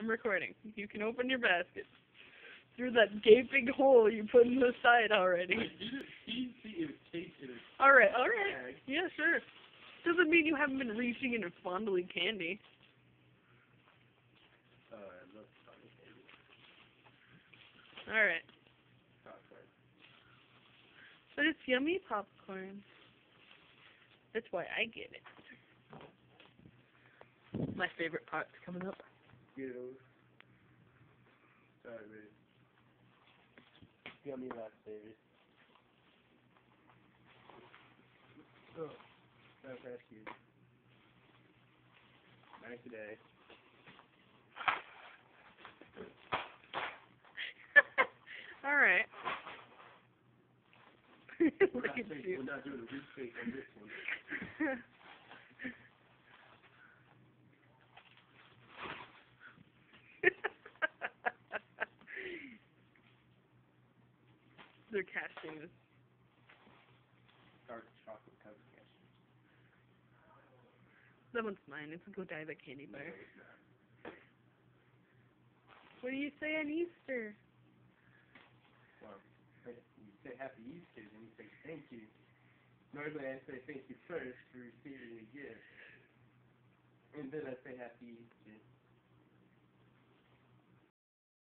I'm recording. You can open your basket. Through that gaping hole you put in the side already. Alright. Yeah, sure. Doesn't mean you haven't been reaching in and fondling candy. I love fondling candy. Alright. Popcorn. But it's yummy popcorn. That's why I get it. My favorite part's coming up. Skittles. Sorry, babe. Yummy lifesavers. Oh, that's cute. Nice today. Alright. Look at you. We're not doing a weak face on this one. They're cashews. Dark chocolate covered cashews. That one's mine. It's a Godiva candy bar. No, it's not. What do you say on Easter? Well, you say Happy Easter, then you say thank you. Normally I say thank you first for receiving a gift. And then I say Happy Easter.